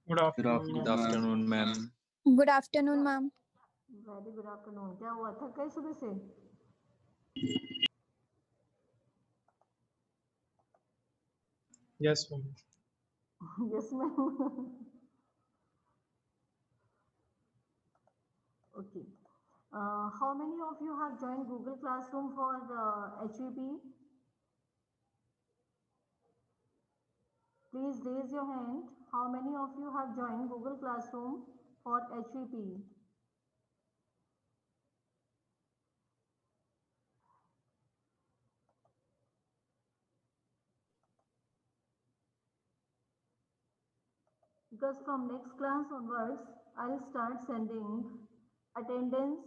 Good Good afternoon, Good afternoon, ma'am. ma'am. afternoon, ma'am. Good afternoon, ma'am. Very good afternoon. क्या हुआ, थक गए सुबह से? Yes, ma'am. Yes ma'am. Okay, how many of you have join Google classroom for HVP? Please raise your hand. How many of you have joined Google Classroom for HVP? Because from next class onwards, I'll start sending attendance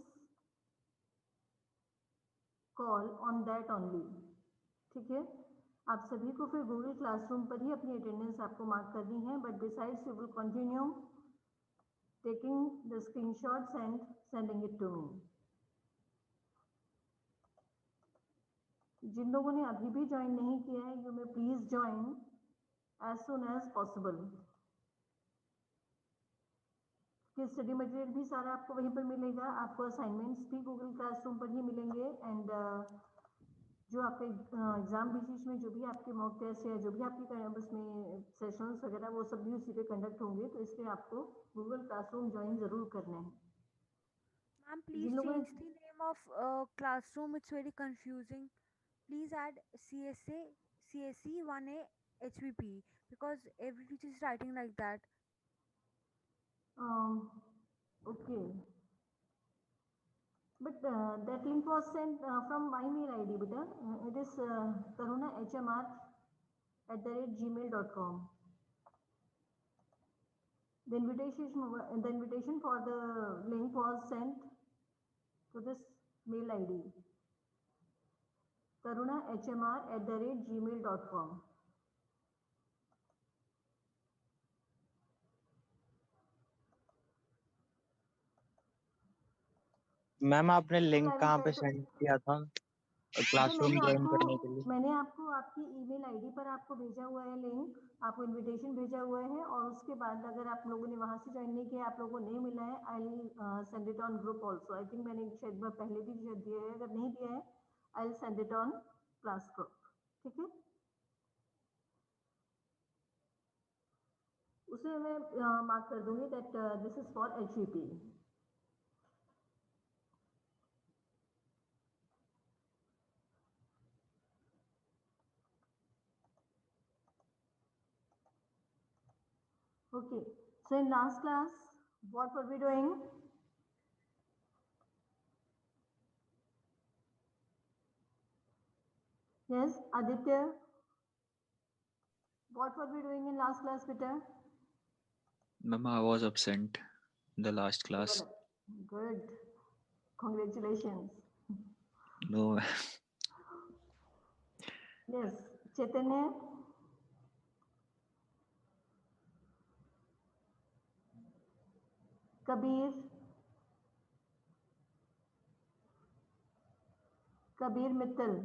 call on that only. ठीक है, आप सभी को फिर Google classroom पर ही अपनी attendance आपको mark करनी है, but besides you will continue taking the screenshots and sending it to me. जिन लोगों ने अभी भी ज्वाइन नहीं किया है, you may please join as soon as possible. कि स्टडी मटेरियल भी सारा आपको वहीं पर मिलेगा, आपको असाइनमेंट्स भी गूगल क्लासरूम पर ही मिलेंगे, एंड जो आपके एग्जाम बेसिस में जो भी आपके मॉक टेस्ट है, जो भी आपके उसमें सेशंस वगैरह, वो सब भी उसी पे कंडक्ट होंगे. तो इसलिए आपको गूगल क्लासरूम ज्वाइन जरूर करना है. Ma'am, please change the name of classroom. It's very confusing. Please add CSE 1A HVP because every teacher is writing like that. Okay, but that link was sent from my mail ID, beta. It is tarunahmr@gmail.com. The invitation for the link was sent to this mail ID, tarunahmr@gmail.com. Ma'am आपने link कहाँ पे send किया था classroom join करने के लिए? मैंने आपको आपकी ईमेल आईडी पर आपको भेजा हुआ है लिंक, आपको इनविटेशन भेजा हुआ है, और उसके बाद अगर आप लोगों ने वहां से ज्वाइन नहीं किया, आप लोगों को नहीं मिला है, I will send it on group also. I think मैंने शायद पहले भी दिया है, अगर नहीं दिया है I will send it on class group. ठीक है, उसे मैं मार्क कर दूंगी that this is for HVP. Okay, so in last class, what were we doing? Yes, Aditya, what were we doing in last class, Peter? Ma'am, I was absent in the last class. Good, congratulations. No. Yes, Chaitanya. Kabir. Kabir Mittal.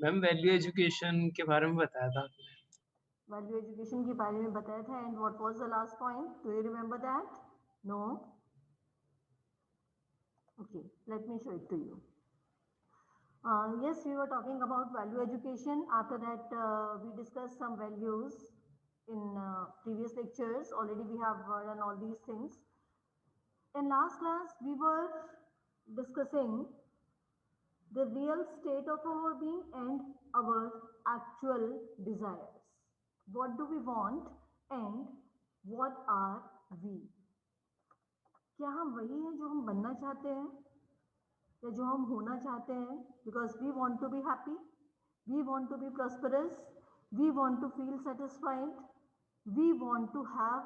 Ma'am value education के बारे में बताया था आपने. Value education के बारे में बताया था, and what was the last point? Do you remember that? No. Okay, let me show it to you. Yes, we were talking about value education. After that, we discussed some values in previous lectures. Already we have done all these things. In last class, we were discussing the real state of our being and our actual desires. What do we want and what are we? क्या हम वही हैं जो हम बनना चाहते हैं या जो हम होना चाहते हैं? Because we want to be happy, we want to be prosperous, we want to feel satisfied, we want to have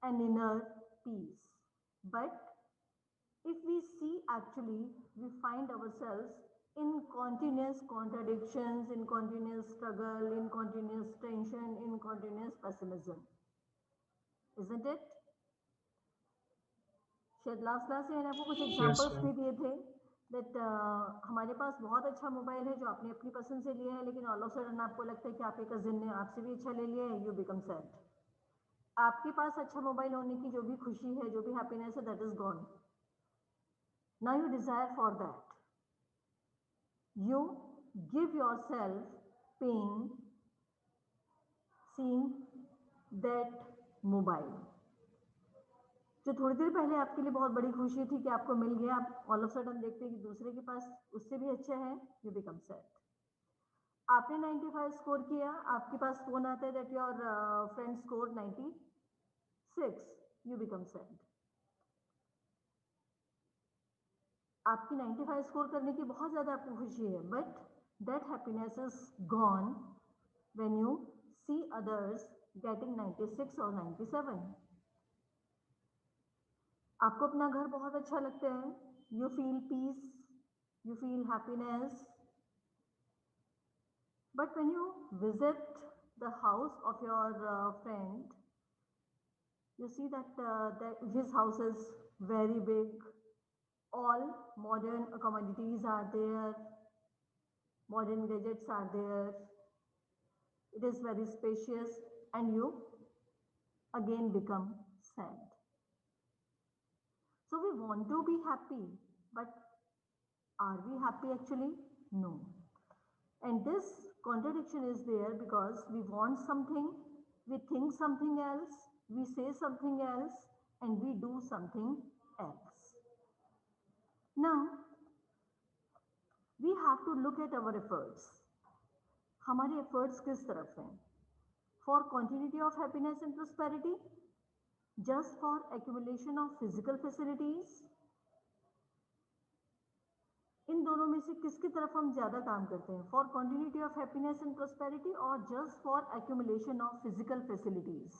an inner peace. But if we see, actually we find ourselves in continuous contradictions, in continuous struggle, in continuous tension, in continuous pessimism, isn't it? शायद last class में मैंने आपको कुछ examples भी दिए थे that हमारे पास बहुत अच्छा मोबाइल है जो आपने अपनी पसंद से लिया है, लेकिन ऑल ऑफ सडन आपको लगता है कि आपके कजिन ने आपसे भी अच्छा ले लिया है, यू बिकम सैड। आपके पास अच्छा मोबाइल होने की जो भी खुशी है, जो भी हैप्पीनेस है, that is gone. Now you desire for that, you give yourself pain seeing that mobile, जो थोड़ी देर पहले आपके लिए बहुत बड़ी खुशी थी कि आपको मिल गया, आप ऑल ऑफ सडन देखते हैं कि दूसरे के पास उससे भी अच्छा है, यू बिकम सैड। आपने 95 स्कोर किया, आपके पास फोन आता है that your friend score 96, you become sad. आपकी 95 स्कोर करने की बहुत ज्यादा आपको खुशी है, but that happiness is gone when you see others getting 96 और 97। आपको अपना घर बहुत अच्छा लगता है, you feel peace, you feel happiness, but when you visit the house of your friend, you see that his house is very big, all modern commodities are there, modern gadgets are there, it is very spacious, and you again become sad. So we want to be happy, but are we happy actually? No. And this contradiction is there because we want something, we think something else, we say something else, and we do something else. Now, we have to look at our efforts. हमारे efforts किस तरफ हैं? For continuity of happiness and prosperity? Just for accumulation of physical facilities? इन दोनों में से किसकी तरफ हम ज्यादा काम करते हैं? For continuity of happiness and prosperity और just for accumulation of physical facilities?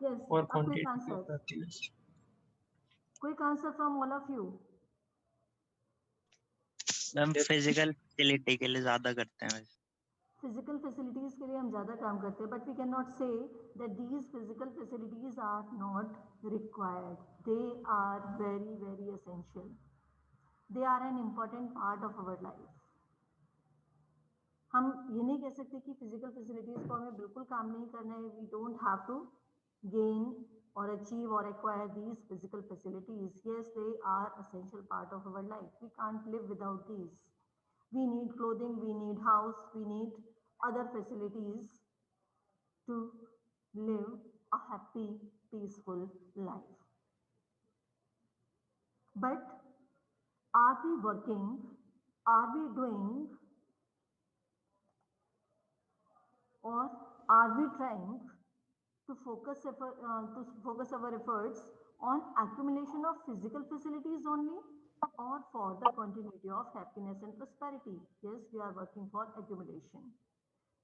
Yes, और a quick quantity of answer. Happiness. Quick answer from all of you. Ma'am physical facility के लिए ज्यादा करते हैं। फिजिकल फैसिलिटीज के लिए हम ज्यादा काम करते हैं, but we can not say that these physical facilities are not required, they are very very essential, they are an important part of our life. हम ये नहीं कह सकते कि फिजिकल फैसिलिटीज को हमें बिल्कुल काम नहीं करना है, we don't have to gain or achieve or acquire these physical facilities. Yes, they are essential part of our life. We can't live without these. We need clothing, we need house, we need other facilities to live a happy, peaceful life. But are we working? Are we doing? Or are we trying to focus our efforts on accumulation of physical facilities only, or for the continuity of happiness and prosperity? Yes, we are working for accumulation,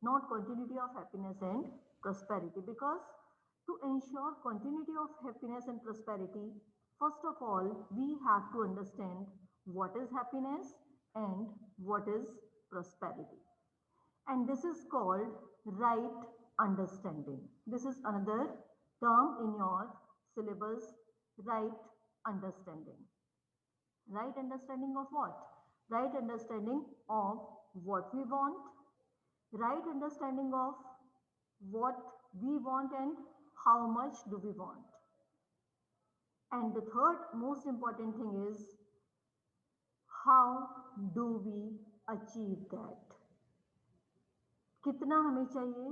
not continuity of happiness and prosperity, because to ensure continuity of happiness and prosperity, first of all, we have to understand what is happiness and what is prosperity. And this is called right understanding. This is another term in your syllabus, right understanding. Right understanding of what? Right understanding of what we want, right understanding of what we want and how much do we want. And the third most important thing is how do we achieve that? कितना हमें चाहिए,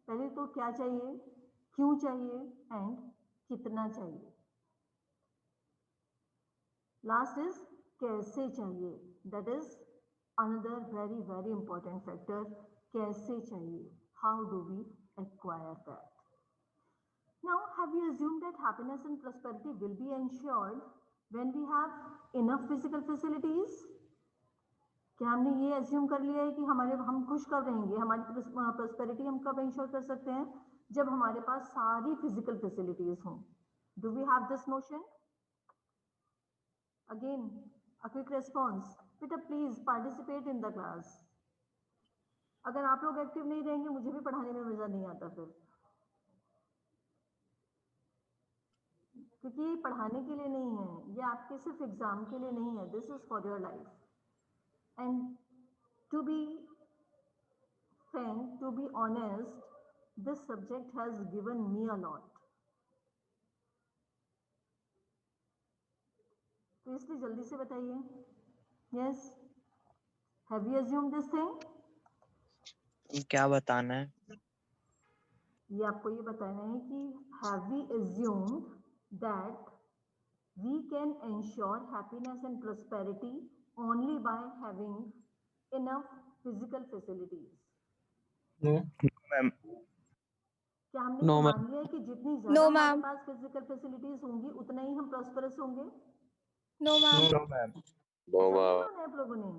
पहले तो क्या चाहिए, क्यों चाहिए and कितना चाहिए। लास्ट इज कैसे चाहिए, that is another very very important factor, कैसे चाहिए, how do we acquire that. Now have you assumed that happiness and prosperity will be ensured when we have enough physical facilities? क्या हमने ये assume कर लिया है कि हम खुश कब रहेंगे, हमारी प्रॉस्पेरिटी हम कब इंश्योर कर सकते हैं? जब हमारे पास सारी फिजिकल फैसिलिटीज हों। Do we have this notion? Again a quick response, बेटा please participate in the class. अगर आप लोग एक्टिव नहीं रहेंगे मुझे भी पढ़ाने में मजा नहीं आता फिर। क्योंकि ये पढ़ाने के लिए नहीं है, ये आपके सिर्फ एग्जाम के लिए नहीं है, this is for your life. And to be frank, to be honest, this subject has given me a lot. तो इसलिए जल्दी से बताइए, yes, have you assumed this thing? क्या बताना है? ये आपको ये बताना है कि have we assumed that we can ensure happiness and prosperity only by having enough physical facilities? No ma'am क्या हमने No, ये ma'am. मान लिया है कि जितनी No, ज्यादा हमारे ma'am. पास फिजिकल फैसिलिटीज होंगी उतना ही हम प्रॉस्परस होंगे? No, ma'am. No No, ma'am. ऐसा नहीं माना आप लोगों ने?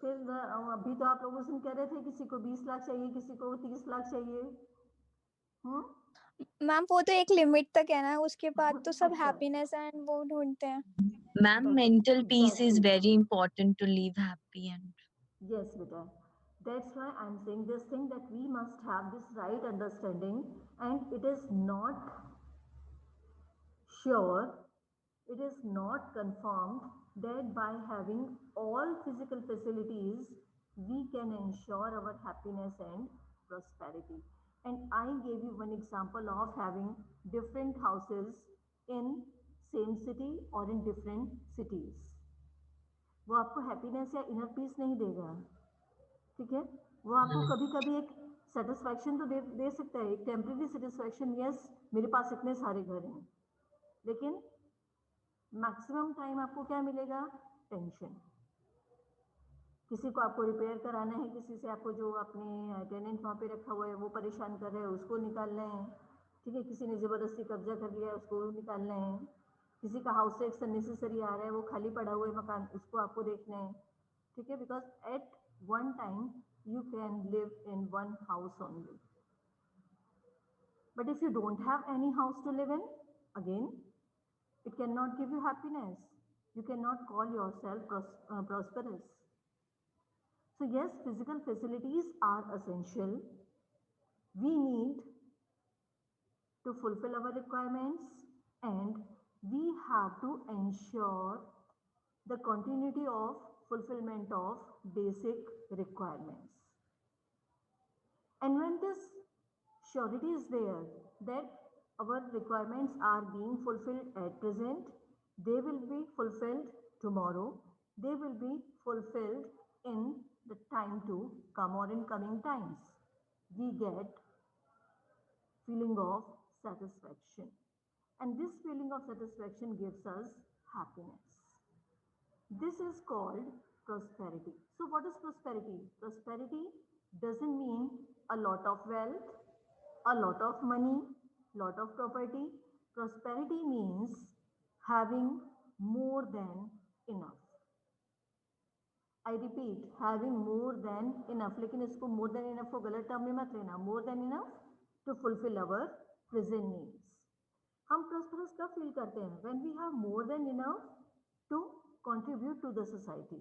फिर अभी तो आप लोग उस दिन कह रहे थे किसी को 20 लाख चाहिए, किसी को 30 लाख चाहिए। मैम वो तो एक लिमिट तक है ना, उसके बाद तो सब अच्छा। हैप्पीनेस एंड वो ढूंढते हैं। Ma'am, Perfect. mental peace is Exactly. very important to live happy and Yes, beta. That's why I'm saying this thing, that we must have this right understanding, and it is not sure, it is not confirmed that by having all physical facilities, we can ensure our happiness and prosperity. And I gave you one example of having different houses in same city or in different cities. वो आपको happiness या inner peace नहीं देगा, ठीक है? वो आपको कभी कभी एक सेटिस्फैक्शन तो दे सकता है, एक टेम्परेरी सेटिस्फैक्शन, यस मेरे पास इतने सारे घर हैं, लेकिन मैक्सिमम टाइम आपको क्या मिलेगा? टेंशन। किसी को आपको रिपेयर कराना है, किसी से आपको जो अपने टेनेंट वहाँ पे रखा हुआ है वो परेशान कर रहे हैं, उसको निकालना है, ठीक है? किसी ने ज़बरदस्ती कब्जा कर लिया है, उसको निकालना है। किसी का हाउस टैक्स अननेसेसरी आ रहा है, वो खाली पड़ा हुआ है मकान, उसको आपको देखना है, ठीक है? Because at one time you can live in one house only, but if you don't have any house to live in, again it cannot give you happiness, you cannot call yourself prosperous. So yes, physical facilities are essential, we need to fulfill our requirements, and we have to ensure the continuity of fulfillment of basic requirements. And when this surety is there that our requirements are being fulfilled at present, they will be fulfilled tomorrow, they will be fulfilled in the time to come or in coming times, we get feeling of satisfaction, and this feeling of satisfaction gives us happiness. This is called prosperity. So what is prosperity? Prosperity doesn't mean a lot of wealth, a lot of money, lot of property. Prosperity means having more than enough. I repeat, having more than enough. लेकिन इसको more than enough को गलत term में मत लेना. More than enough to fulfill our present needs. हम prosperous कब feel करते हैं? When we have more than enough to contribute to the society,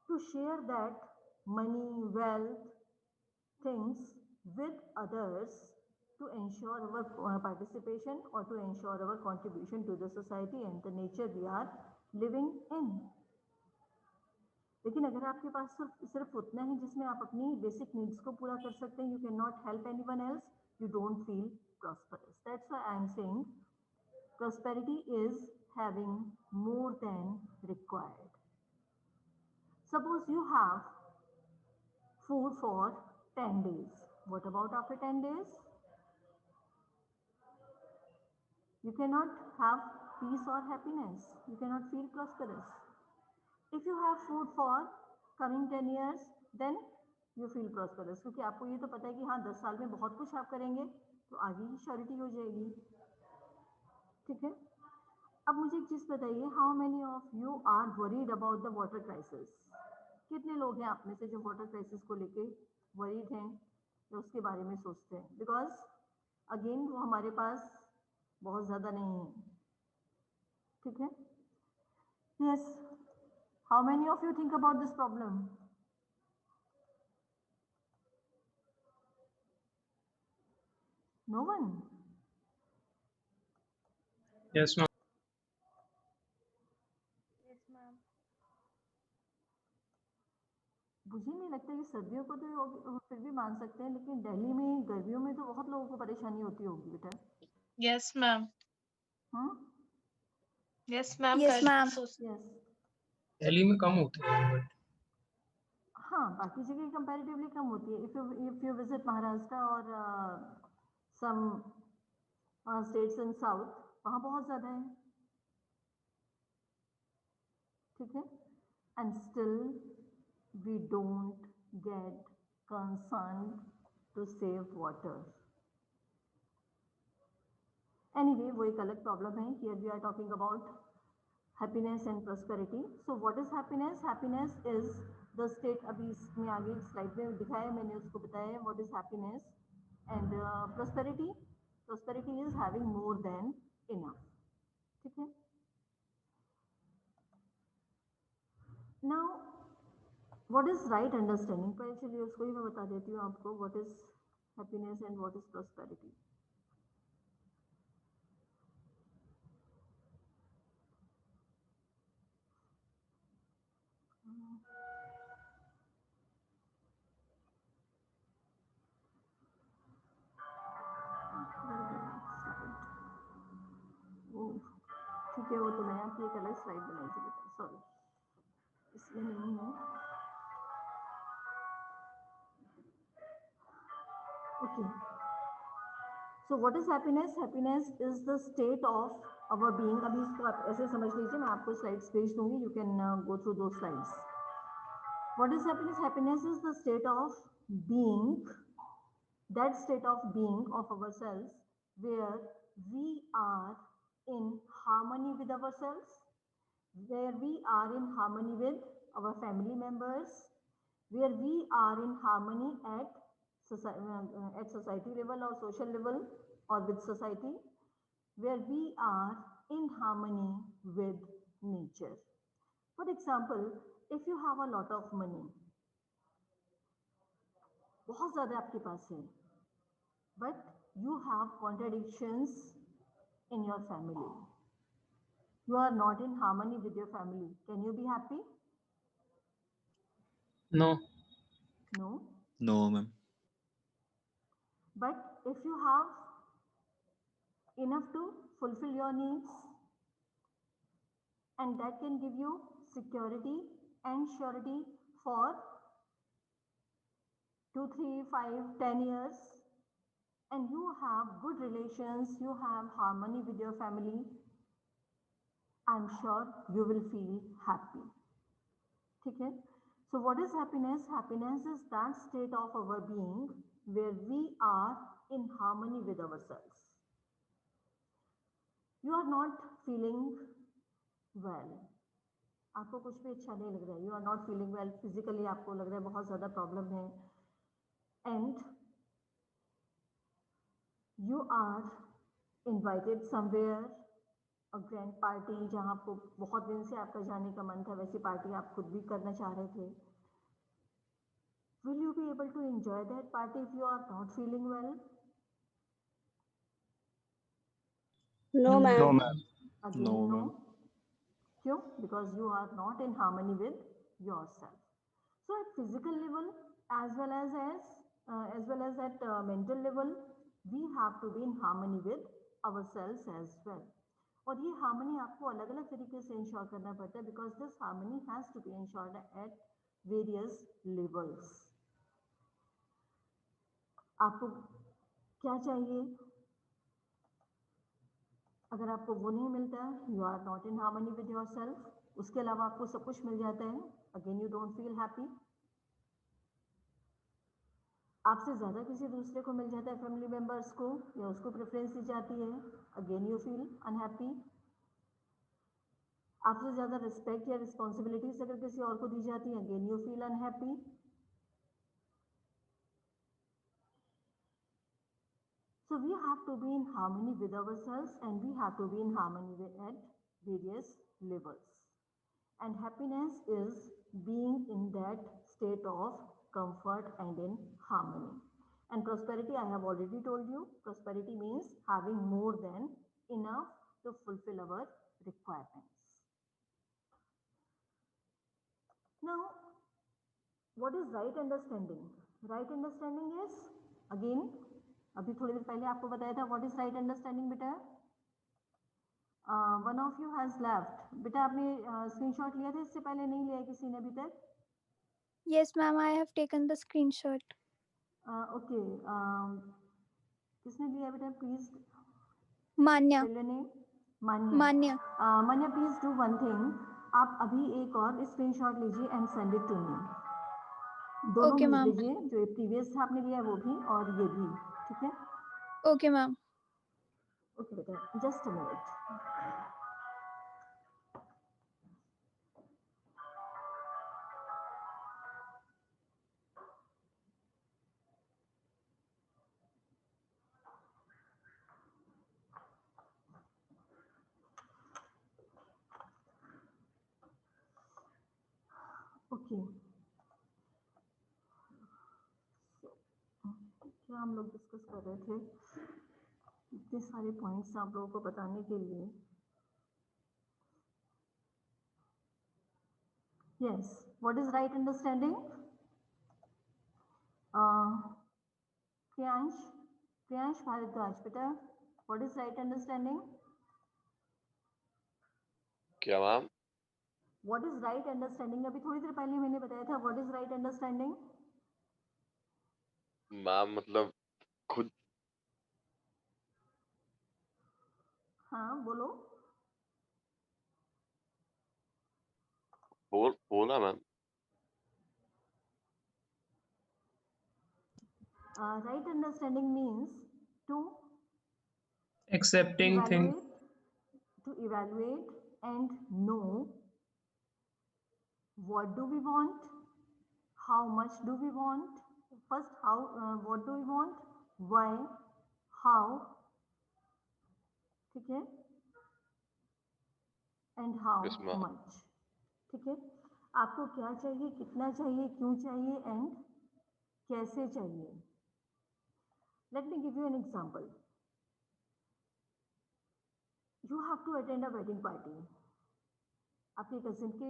to share that money, wealth, things with others, to ensure our participation or to ensure our contribution to the society and the nature we are living in. लेकिन अगर आपके पास सिर्फ उतना है जिसमें आप अपनी basic needs को पूरा कर सकते हैं, you can not help anyone else, you don't feel prosperous. That's why I am saying prosperity is having more than required. Suppose you have food for 10 days. What about after 10 days? You cannot have peace or happiness. You cannot feel prosperous. If you have food for coming 10 years, then you feel prosperous. क्योंकि आपको ये तो पता है कि हाँ 10 साल में बहुत कुछ आप करेंगे तो आगे की श्योरिटी हो जाएगी, ठीक है? अब मुझे एक चीज़ बताइए, how many of you are worried about the water crisis? कितने लोग हैं आप में से जो वाटर क्राइसिस को लेके वरीड हैं या उसके बारे में सोचते हैं? बिकॉज अगेन वो हमारे पास बहुत ज़्यादा नहीं है, ठीक है? Yes, how many of you think about this problem? No one. Yes, ma'am. Yes, ma'am. मुझे नहीं लगता ये सर्दियों को तो फिर भी मान सकते हैं, लेकिन दिल्ली में गर्मियों में तो बहुत लोगों को परेशानी होती होगी बेटा। Yes, ma'am. हाँ Yes, ma'am. Yes, ma'am. Yes Delhi में कम होते हैं बट हाँ, बाकी जगह कंपैरेटिवली कम होती है। इफ यू विजिट महाराष्ट्र और सम स्टेट्स इन साउथ, वहाँ बहुत ज़्यादा है, ठीक है। And still we don't get concern to save water. Anyway, वो एक अलग प्रॉब्लम है। Here we are talking about happiness and prosperity. So what is happiness? Happiness is the state, अभी इसमें आगे स्लाइड में दिखाया मैंने, उसको बताया what is happiness. And prosperity, prosperity is having more than enough, ठीक है। Now what is right understanding, पर चलिए उसको ही मैं बता देती हूँ आपको, what is happiness and what is prosperity. ठीक है, वो तो मैं आपको एक अलग स्लाइड बनाई थी बेटा, सॉरी, इसमें नहीं है। Okay, so what is happiness? Happiness is the state of our being. अभी इसको आप ऐसे समझ लीजिए, मैं आपको स्लाइड्स भेज दूंगी, यू कैन गो थ्रू दो slides. What is happiness? Happiness is the state of being, that state of being of ourselves where we are in harmony with ourselves, where we are in harmony with our family members, where we are in harmony at society level or social level or with society, where we are in harmony with nature. For example, if you have a lot of money, बहुत ज़्यादा आपके पास है, but you have contradictions in your family. You are not in harmony with your family. Can you be happy? No. No. No, ma'am. But if you have enough to fulfill your needs, and that can give you security and surety for 2, 3, 5, 10 years, and you have good relations, you have harmony with your family, I'm sure you will feel happy. ठीक है? So what is happiness? Happiness is that state of our being where we are in harmony with ourselves. You are not feeling well. आपको कुछ भी अच्छा नहीं लग रहा है, you are not feeling well physically, आपको लग रहा है बहुत ज़्यादा प्रॉब्लम है, and you are invited somewhere, a grand party, जहाँ आपको बहुत दिन से आपका जाने का मन था, वैसी पार्टी आप खुद भी करना चाह रहे थे. Will you be able to enjoy that party if you are not feeling well? No, ma'am. No, ma'am. Again, No, no. ma'am. क्यों? Because you are not in harmony with yourself. So at physical level as well as at mental level, we have to be in harmony with ourselves as well. और ये harmony आपको अलग अलग तरीके से ensure करना पड़ता है, because this harmony has to be ensured at various levels. आपको क्या चाहिए? अगर आपको वो नहीं मिलता है, you are not in harmony with yourself. उसके अलावा आपको सब कुछ मिल जाता है, again you don't feel happy. आपसे ज़्यादा किसी दूसरे को मिल जाता है, फैमिली मेम्बर्स को, या उसको प्रेफरेंस दी जाती है, अगेन यू फील अनहैप्पी. आपसे ज़्यादा रिस्पेक्ट या रिस्पॉन्सिबिलिटीज अगर किसी और को दी जाती है, again you feel unhappy. So we have to be in harmony with ourselves, and we have to be in harmony at various levels. And happiness is being in that state of comfort and in harmony. And prosperity, I have already told you, prosperity means having more than enough to fulfill our requirements. Now, what is right understanding? Right understanding is, again, अभी थोड़ी देर पहले आपको बताया था what is right understanding बेटा? One of you has left. बेटा आपने स्क्रीनशॉट लिया था, इससे पहले नहीं लिया किसी ने अभी तक? Yes, ma'am, I have taken the screenshot. Okay. किसने लिया बेटा? Please. Manya. Tell your name. Manya. Manya. Manya, please do one thing. आप अभी एक और स्क्रीनशॉट लीजिए and send it to me. दोनों Okay, भेज ma'am. दीजिए, जो प्रीवियस आपने लिया है वो भी और ये भी, ठीक है? Okay, ma'am. Okay बेटा, just a minute. ओके, क्या हम लोग डिस्कस कर रहे थे? इतने सारे पॉइंट्स आप लोगों को बताने के लिए. Yes, what is right understanding? Priyansh Bhardwaj बेटा, व्हाट इज राइट अंडरस्टैंडिंग? क्या ma'am? What is right understanding? अभी थोड़ी देर पहले मैंने बताया था what is right understanding. Ma'am मतलब खुद. हाँ बोलो. बोला ma'am. Right understanding means to Accepting things. evaluate and know what do we want, how much do we want, first how what do we want, why, how, ठीक है, and how Yes, ma'am. much, ठीक है. आपको क्या चाहिए, कितना चाहिए, क्यों चाहिए एंड कैसे चाहिए. Let me give you an example. You have to attend a wedding party. आपके कजिन की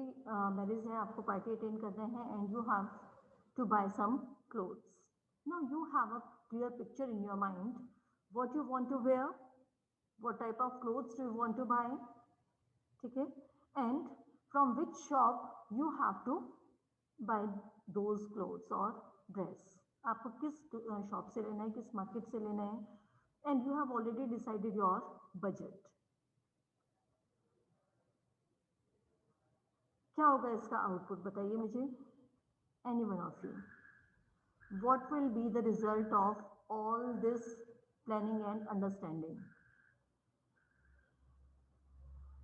मैरिज है, आपको पार्टी अटेंड करना है and you have to buy some clothes. Now you have a clear picture in your mind what you want to wear, what type of clothes do you want to buy, ठीक है, and from which shop you have to buy those clothes और dress. आपको किस shop से लेना है, किस market से लेना है, and you have already decided your budget. क्या होगा इसका आउटपुट बताइए मुझे, any one of you. What will be the result of all this planning and understanding?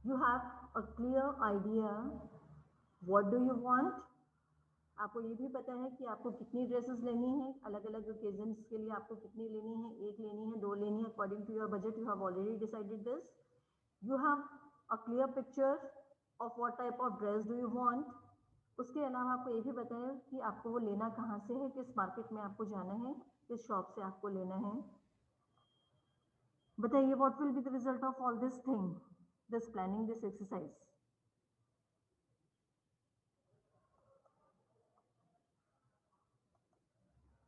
You have a clear idea what do you want. आपको ये भी पता है कि आपको कितनी ड्रेसेस लेनी है, अलग अलग ओकेजन्स के लिए आपको कितनी लेनी है, एक लेनी है, दो लेनी है, according to your budget. You have already decided this. You have a clear picture of what type of dress do you want. उसके अलावा आपको ये भी पता है कि आपको वो लेना कहाँ से है, किस मार्केट में आपको जाना है, किस शॉप से आपको लेना है. बताइए what will be the result of all this thing, this planning, this exercise.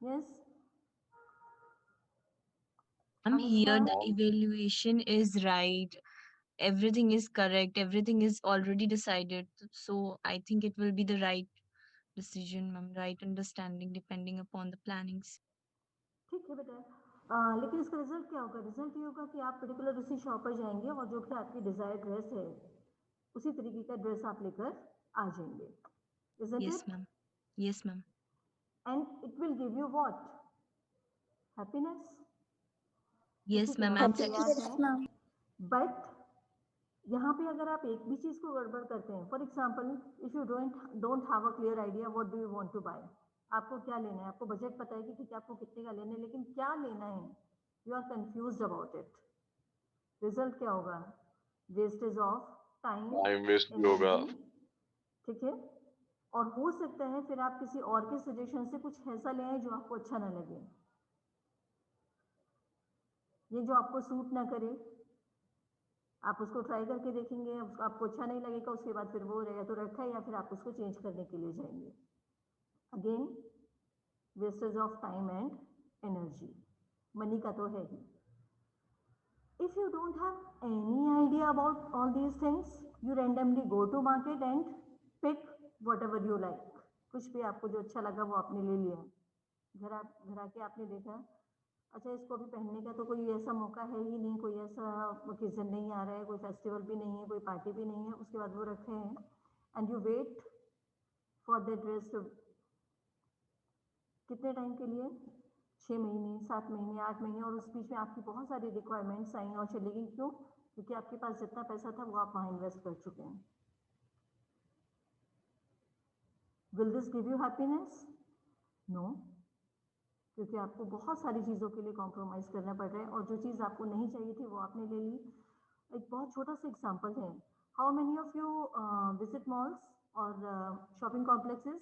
Yes. Here the Anushka? evaluation is right. Everything is correct. Everything is already decided. So I think it will be the right decision, ma'am. Right understanding depending upon the plannings. ठीक है बेटा. लेकिन इसका result क्या होगा? Result ये होगा कि आप पर्टिकुलर उसी शॉप पर जाएंगे और जो भी आपकी डिजायर्ड ड्रेस है उसी तरीके का ड्रेस आप लेकर आ जाएंगे. Isn't Yes, it? ma'am. Yes, ma'am. And it will give you what? Happiness. Yes, इसी ma'am. तरह I'm से याद Yes, है. ma'am. बट यहाँ पे अगर आप एक भी चीज को गड़बड़ करते हैं, for example if you don't have a clear idea what do you want to buy. आपको क्या लेना है, आपको बजट पता है कि ठीक है आपको कितने का लेना है, लेकिन क्या लेना है, you are confused about it. Result क्या होगा? Wastage of time, time waste भी होगा. ठीक है. और हो सकता है फिर आप किसी और के सजेशन से कुछ ऐसा ले आए जो आपको अच्छा ना लगे, ये जो आपको सूट ना करे. आप उसको ट्राई करके देखेंगे, आपको अच्छा नहीं लगेगा, उसके बाद फिर वो रहेगा तो रखा है, या फिर आप उसको चेंज करने के लिए जाएंगे। Again wastage of time and energy, money का तो है ही। If you don't have any idea about all these things, you randomly go to market and pick whatever you like. कुछ भी आपको जो अच्छा लगा वो आपने ले लिया। घर आके आपने देखा, अच्छा इसको भी पहनने का तो कोई ऐसा मौका है ही नहीं, कोई ऐसा ओकेजन नहीं आ रहा है, कोई फेस्टिवल भी नहीं है, कोई पार्टी भी नहीं है, उसके बाद वो रखे हैं and you wait for the dress कितने टाइम के लिए, 6 महीने, 7 महीने, 8 महीने, और उस बीच में आपकी बहुत सारी रिक्वायरमेंट्स आई और चली गई। क्यों? क्योंकि आपके पास जितना पैसा था वो आप वहाँ इन्वेस्ट कर चुके हैं। Will this give you happiness? No, क्योंकि आपको बहुत सारी चीज़ों के लिए कॉम्प्रोमाइज़ करना पड़ रहा है, और जो चीज़ आपको नहीं चाहिए थी वो आपने ले ली। एक बहुत छोटा सा एग्जाम्पल है, how many of you visit malls और shopping complexes?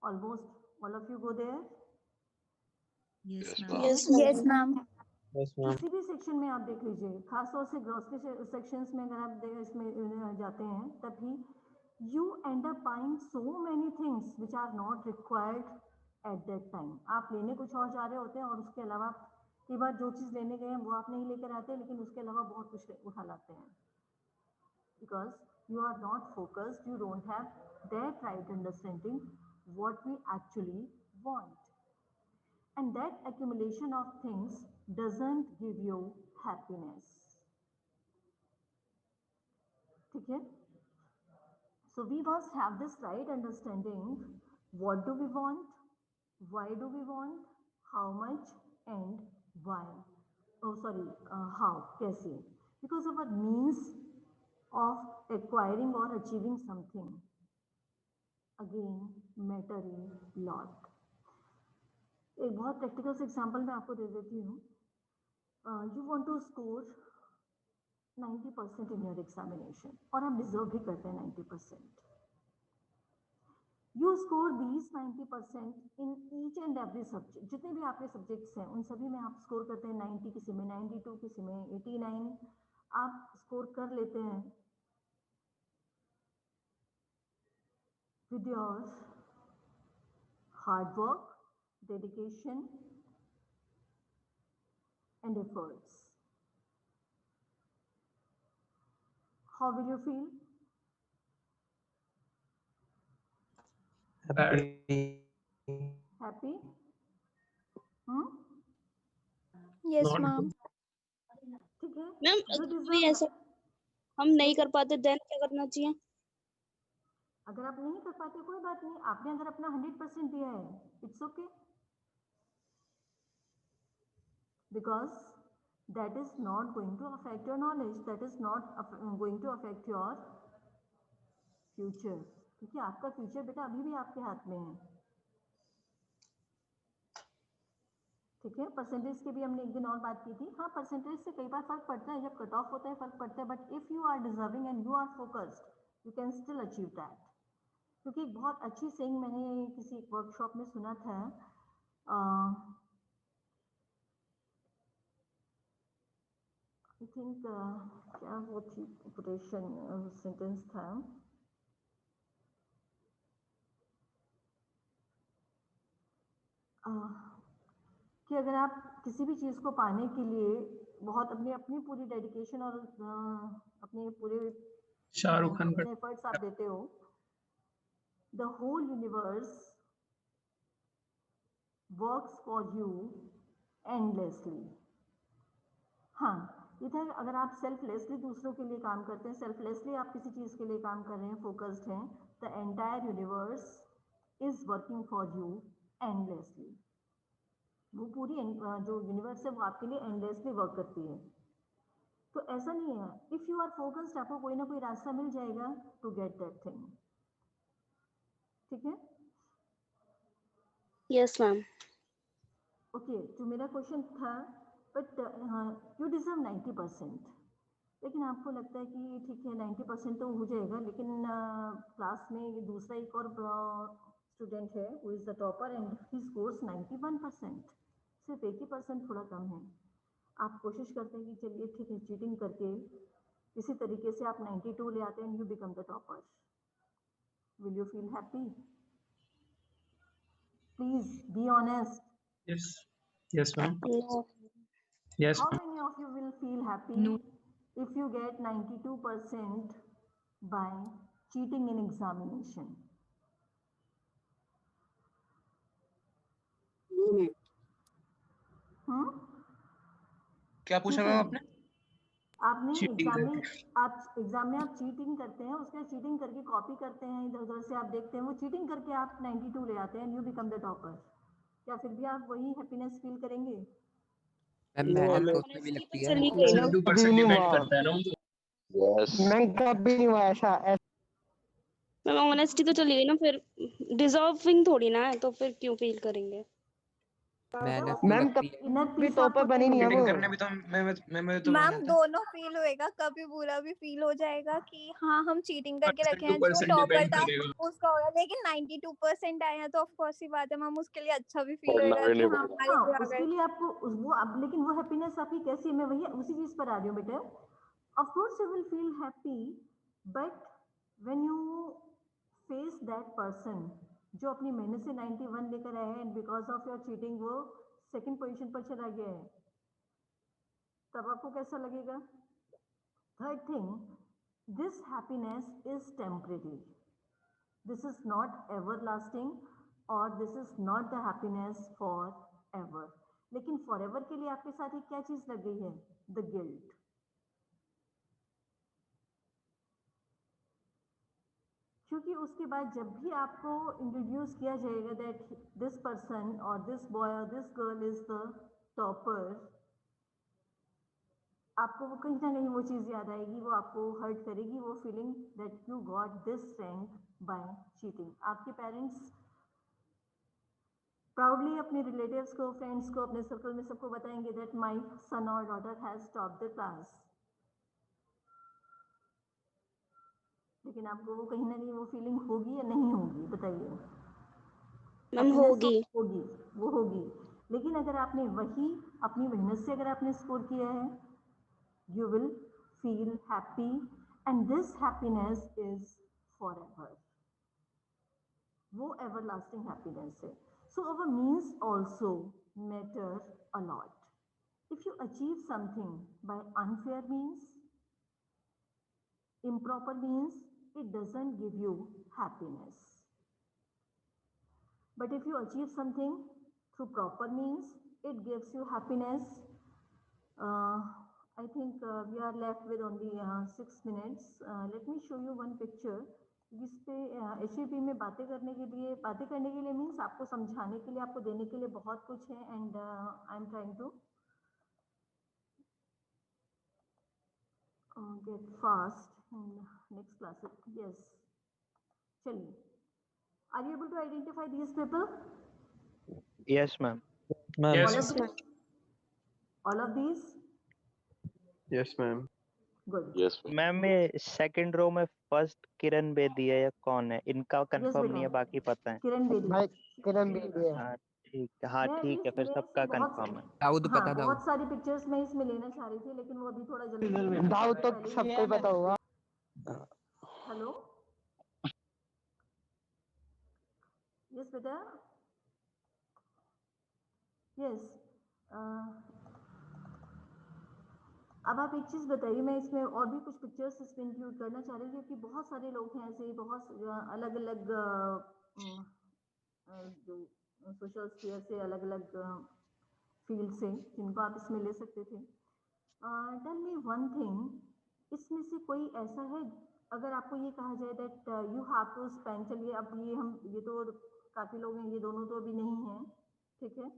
Almost all of you go there? Yes, Yes, ma'am. ma'am. Yes, ma'am. Yes ma'am. किसी भी सेक्शन में आप देख लीजिए, खासतौर से ग्रोसरी सेक्शंस में अगर आप इसमें जाते हैं, तभी you end up buying so many things which are not required at that time. आप लेने कुछ और जा रहे होते हैं और उसके अलावा कई बार जो चीज़ लेने गए हैं वो आप नहीं लेकर आते, लेकिन उसके अलावा बहुत कुछ उठा लाते हैं, because you are not focused, you don't have that right understanding what we actually want, and that accumulation of things doesn't give you happiness. ठीक है? So we must have this right understanding, what do we want, why do we want, how much and why. Oh sorry, how, कैसे? Because our means of acquiring or achieving something again matter a lot. एक बहुत practical से example मैं आपको दे देती हूँ। You want to score 90% in your examination, और आप डिजर्व भी करते हैं 90%। You score these 90% in each and every subject, जितने भी आपके सब्जेक्ट्स हैं उन सभी में आप स्कोर करते हैं 90, किसी में 92, किसी में 89 आप स्कोर कर लेते हैं। With your hard work, dedication and efforts. How will you feel? Happy. Happy? Yes, Not ma'am. ठीक है? मैम You अगर deserve कोई ऐसा हम नहीं कर पाते देन क्या करना चाहिए? अगर आप नहीं कर पाते कोई बात नहीं, आपने अगर अपना 100% दिया है, it's okay, because that is not going to affect your knowledge, that is not going to affect your future, क्योंकि आपका फ्यूचर बेटा अभी भी आपके हाथ में है। ठीक है? परसेंटेज की भी हमने एक दिन और बात की थी। हाँ, परसेंटेज से कई बार फर्क पड़ता है, जब कट ऑफ होता है फर्क पड़ता है, but if you are deserving and you are focused, you can still achieve that. क्योंकि एक बहुत अच्छी सेइंग मैंने किसी एक वर्कशॉप में सुना था, आई थिंक क्या वो थी कोटेशन सेंटेंस था, कि अगर आप किसी भी चीज़ को पाने के लिए बहुत अपनी पूरी डेडिकेशन और अपने पूरे शाहरुख खान का एफर्ट्स आप देते हो, the whole universe works for you endlessly. हाँ, इधर अगर आप सेल्फलेसली दूसरों के लिए काम करते हैं, सेल्फलेसली आप किसी चीज़ के लिए काम कर रहे हैं, फोकस्ड हैं, the entire universe is working for you endlessly. वो पूरी जो यूनिवर्स है वो आपके लिए एंडलेसली वर्क करती है। तो ऐसा नहीं है, इफ़ यू आर फोकस्ड आपको कोई ना कोई रास्ता मिल जाएगा टू गेट दैट थिंग। ठीक है? Yes ma'am. ओके, जो मेरा क्वेश्चन था, बट यू डिजर्व 90%, लेकिन आपको लगता है कि ठीक है 90% तो हो जाएगा, लेकिन क्लास में ये दूसरा एक और स्टूडेंट है who is the topper and he scores 91%, सिर्फ 80% थोड़ा कम है। आप कोशिश करते हैं कि चलिए ठीक है, चीटिंग करके किसी तरीके से आप 92 ले आते हैं and you become the topper, will you feel happy? Please be honest. Yes. Yes, ma'am. No. Yes, How ma'am. many of you will feel happy No. if you get 92% by cheating in examination? हम्म? क्या पूछा ठीक ma'am है, आपने? आपने Cheating exam में करके। आप exam में आप चीटिंग करते हैं, उसके चीटिंग करके कॉपी करते हैं, इधर उधर से आप देखते हैं, वो चीटिंग करके आप 92 ले आते हैं, यू बिकम द टॉपर. क्या फिर भी आप वही हैप्पीनेस फील करेंगे? मैम No, मेहनत मैम तो उसमें भी ऑनेस्टी तो लगती है। चली गई ना। 72% डिपेंड करता है ना वो। यस मैम कभी नहीं हुआ ऐसा मैम ऑनेस्टी तो चली गई ना, फिर डिजर्विंग थोड़ी ना है, तो फिर क्यों फील करेंगे? मेहनत तो मैम लगती है। इनर भी पीस टॉपर आपको बनी नहीं है चीटिंग वो। करने भी तो मैं तो मैम मेहनत है। दोनों फील होएगा, कभी बुरा भी फील हो जाएगा कि हाँ हम चीटिंग करके रखे हैं, जो 2% टॉपर डिपेंड था करेगा। उसका होगा, लेकिन 92% आए हैं तो ऑफ कोर्स ही बात है मैम, उसके लिए अच्छा भी फील पढ़ना होएगा भी कि नहीं हाँ पड़ेगा। हमारे हाँ, भी आ उसके गए। लिए आपको वो अब, लेकिन वो हैप्पीनेस आपकी कैसी है, मैं वही उसी चीज पर आ रही हूँ बेटे. Of course you will feel happy, but when you face that person जो अपनी मेहनत से 91 लेकर आया है and because of your cheating वो सेकंड पोजीशन पर चला गया है, तब आपको कैसा लगेगा? Third thing, this happiness is temporary, this is not everlasting, और this is not the happiness forever. लेकिन फॉर एवर के लिए आपके साथ एक क्या चीज लग गई है? The guilt. क्योंकि उसके बाद जब भी आपको इंट्रोड्यूस किया जाएगा दैट दिस पर्सन और दिस बॉय और this girl is the topper, आपको वो कहीं ना कहीं वो चीज़ याद आएगी, वो आपको हर्ट करेगी, वो feeling that you got this rank by cheating. आपके पेरेंट्स प्राउडली अपने रिलेटिव्स को, फ्रेंड्स को, अपने सर्कल में सबको बताएंगे दैट माय सन और daughter has top the class. लेकिन आपको वो कहीं ना कहीं वो फीलिंग होगी या नहीं होगी, बताइए? मैम Happiness होगी। होगी, वो होगी. लेकिन अगर आपने वही अपनी मेहनत से अगर आपने स्कोर किया है, you will feel happy and this happiness is forever. वो everlasting happiness है. So our means also matter a lot. If you achieve something by unfair means, improper means, it doesn't give you happiness. But if you achieve something through proper means, it gives you happiness. I think we are left with only 6 minutes. Let me show you one picture. जिस पे HEP में बातें करने के लिए means आपको समझाने के लिए, आपको देने के लिए बहुत कुछ है, and I am trying to get fast in next class. Yes, चलिए. Are you able to identify these people? Yes ma'am. Yes, All of these? All of these? Yes ma'am. Good. Yes ma'am ये second row में first Kiran Bedi है या कौन है, इनका confirm नहीं है, बेटा. बाकी पता है. किरण बेदी. भाई किरण बेदी है. हाँ ठीक है, हाँ मैं ठीक है, फिर सबका कंफर्म है. दाऊद हाँ, पता दाऊद. बहुत सारी पिक्चर्स मैं इसमें लेना चाह रही थी, लेकिन वो अभी थोड़ा जल्दी. दाऊद तो सबको ही पता होगा. हेलो. यस बेटा. यस. अब आप एक चीज़ बताइए, मैं इसमें और भी कुछ पिक्चर्स इसमें इंक्लूड करना चाह रही हूँ, क्योंकि बहुत सारे लोग हैं ऐसे, बहुत अलग अलग जो सोशल स्फीयर से, अलग अलग फील्ड से, जिनको आप इसमें ले सकते थे. टेल मी वन थिंग, इसमें से कोई ऐसा है, अगर आपको ये कहा जाए that you have to spend, चलिए अब ये तो काफ़ी लोग हैं, ये दोनों तो अभी नहीं हैं, ठीक है,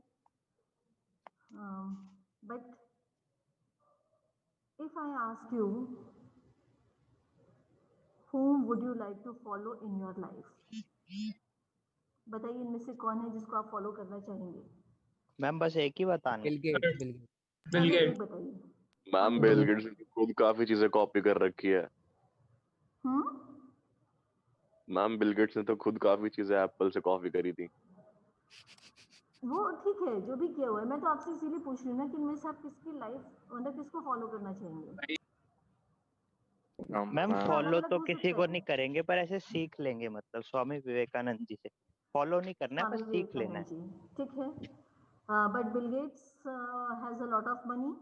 but if I ask you, whom would you like to follow in your life? बताइए इनमें से कौन है जिसको आप फॉलो करना चाहेंगे? मैम बस एक ही बताना. Bill Gates. Bill Gate. बताइए. मैम बिल गेट्स ने खुद काफी चीजें कॉपी कर रखी है. मैम बिल गेट्स ने तो खुद काफी चीजें एप्पल से कॉपी करी थी. वो ठीक है जो भी किया हुआ है, मैं तो आपसे इसीलिए पूछ रही हूँ ना कि इनमें से आप किसकी लाइफ मतलब किसको फॉलो करना चाहेंगे? मैम अलग फॉलो अलग तो हो किसी सकता को है। नहीं करेंगे, पर ऐसे सीख लेंगे, मतलब स्वामी विवेकानंद जी से फॉलो नहीं करना है, स्वामी बस सीख लेना विवेकानंद है। जी, ठीक है। But Bill Gates has a lot of money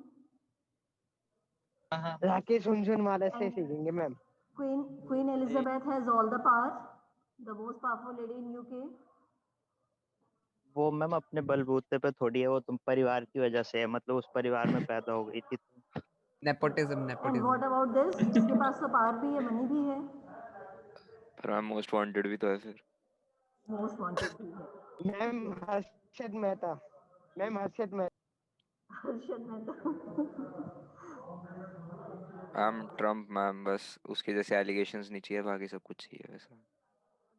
Rakesh Jhunjhunwala से एंड सीखेंगे ma'am. Queen Elizabeth has all the power, the most powerful lady in UK. वो मैम अपने बलबूते पे थोड़ी है, वो तुम परिवार की वजह से है, मतलब उस परिवार में पैदा हो गई थी तुम। Nepotism and nepotism what about this, जिसके पास तो पावर भी है, मनी भी है, पर मैम मोस्ट वांटेड भी तो है फिर। मोस्ट वांटेड भी है। Ma'am Harshad Mehta, ma'am Harshad Mehta. Harshad Mehta. Ma'am Trump ma'am, बस उसके जैसे एलिगेशंस नहीं चाहिए, बाकी सब कुछ चाहिए वैसा।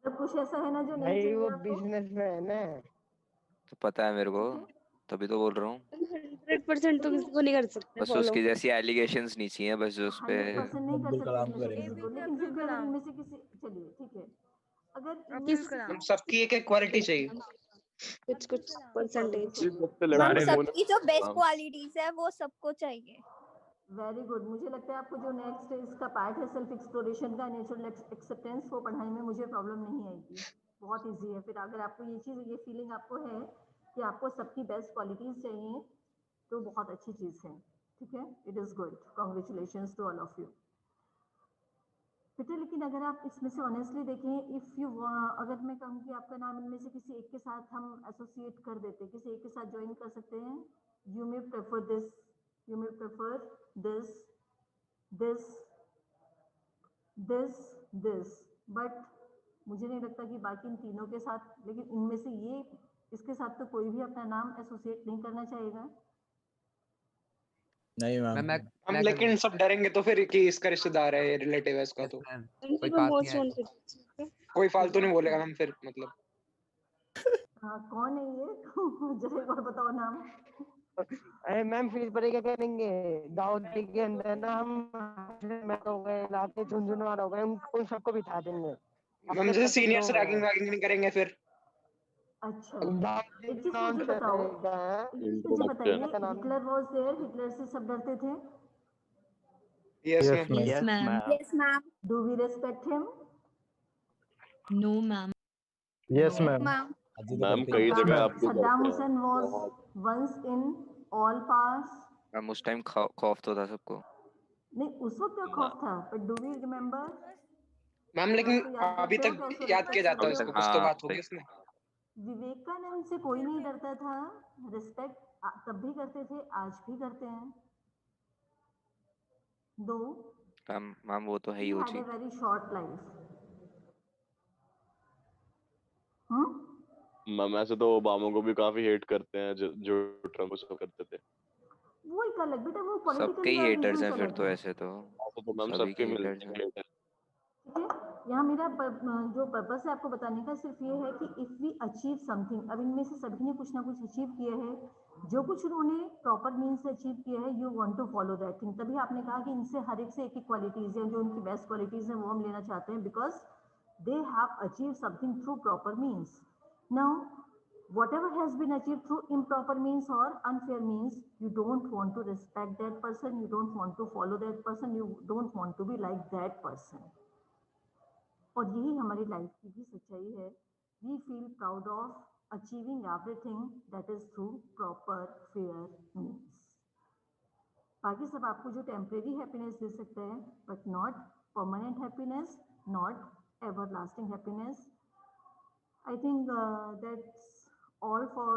तो कुछ ऐसा है ना जो नहीं भाई चाहिए वो आपको? बिजनेसमैन है। तो पता है मेरे को, तभी तो बोल रहा हूँ। 100% तो किसी को नहीं कर सकते बस फॉलो। उसकी जैसी एलिगेशंस नहीं चाहिए, बस जो उस पे 100% नहीं कर सकते इनमें से किसी को, APJ लेकिन फिर अब्दुल भी अगर कलाम। इनमें से किसी, चलिए ठीक है, अगर इनमें अब्दुल से कलाम। हम सबकी एक एक क्वालिटी चाहिए। कुछ कुछ परसेंटेज। मैम सबकी जो बेस्ट क्वालिटीज है वो सबको चाहिए। Very good. मुझे लगता है आपको जो नेक्स्ट इसका पार्ट है सेल्फ एक्सप्लोरेशन का, नेचुरल एक्सेप्टेंस, वो पढ़ाई में मुझे प्रॉब्लम नहीं आएगी, बहुत इजी है। फिर अगर आपको ये चीज़, ये फीलिंग आपको है कि आपको सबकी बेस्ट क्वालिटीज चाहिए, तो बहुत अच्छी चीज़ है, ठीक है। It is good, congratulations to all of you बेटा। लेकिन अगर आप इसमें से ऑनेस्टली देखें, इफ़ यू, अगर मैं कहूँ कि आपका नाम इनमें से किसी एक के साथ हम एसोसिएट कर देते, किसी एक के साथ ज्वाइन कर सकते हैं, you may prefer this, you may prefer this, this, this, this, but मुझे नहीं लगता कि बाकी इन तीनों के साथ, लेकिन इनमें से ये, इसके साथ तो कोई भी अपना नाम एसोसिएट नहीं करना चाहेगा। नहीं मैम मैम। हम मैं लेकिन सब डरेंगे तो फिर कि इसका रिश्तेदार है, ये रिलेटिव है इसका, तो कोई पास नहीं आया। कोई फालतू नहीं बोलेगा मैम फिर, मतलब। हाँ, कौन है ये? जरा एक बार बताओ नाम। अरे मैम फिर पर क्या करेंगे, दाऊदी के अंदर ना हम मैं हो गए, राकेश झुनझुनवाला हो गए, उन सबको बिठा देंगे। मैम जैसे सीनियर से रैगिंग वैगिंग नहीं करेंगे फिर। अच्छा, दाऊदी एक चीज नाम मुझे बताओ, एक चीज मुझे बताइए, हिटलर वाज देयर, हिटलर से सब डरते थे? Yes Yes, ma'am. Yes ma'am. Do we respect him? No, ma'am. Yes ma'am. Ma'am ma'am कई जगह आपको सद्दाम करते हुसैन हैं वाज बहुत। Once in all pass. Ma'am उस टाइम खौफ तो था सबको। नहीं, उस वक्त क्या खौफ था, but do we remember? Ma'am लेकिन अभी तक याद किया जाता है अभी तक उसको, कुछ तो हाँ, बात होगी उसमें। विवेकानंद से कोई नहीं डरता था, रिस्पेक्ट तब भी करते थे, आज भी करते हैं। दो मैम वो तो है ही he वो had a चीज। very short life. मैम ऐसे तो ओबामा को भी काफी हेट करते हैं, जो ट्रम्प को करते थे। वो एक अलग, बेटा वो सबके पॉलिटिकली ही और हेटर्स हैं रीजंस फिर अलग तो, है, ऐसे तो ऐसे तो मैम सभी सबके के मिलते हेटर्स हैं हैं। haters। ठीक है। यहाँ मेरा जो पर्पस है आपको बताने का सिर्फ ये है कि इफ वी अचीव समथिंग, अब इनमें से सभी ने कुछ ना कुछ अचीव किया है, जो कुछ उन्होंने प्रॉपर मीन्स से अचीव किया है, you want to follow that thing. तभी आपने कहा कि इनसे हर एक से एक एक क्वालिटीज है, जो उनकी बेस्ट क्वालिटीज है वो हम लेना चाहते हैं, because they have achieve something through proper means. Now whatever has been achieved through improper means or unfair means, you don't want to respect that person, you don't want to follow that person, you don't want to be like that person. और यही हमारी life की भी सच्चाई है। We feel proud of achieving everything that is through proper fair means. बाकी सब आपको जो टेम्परेरी हैप्पीनेस दे सकता है, but not permanent happiness, not everlasting happiness. I think that's all for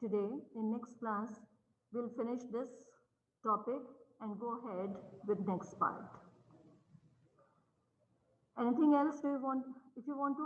today. In next class, we'll finish this topic and go ahead with next part. Anything else do you want? If you want to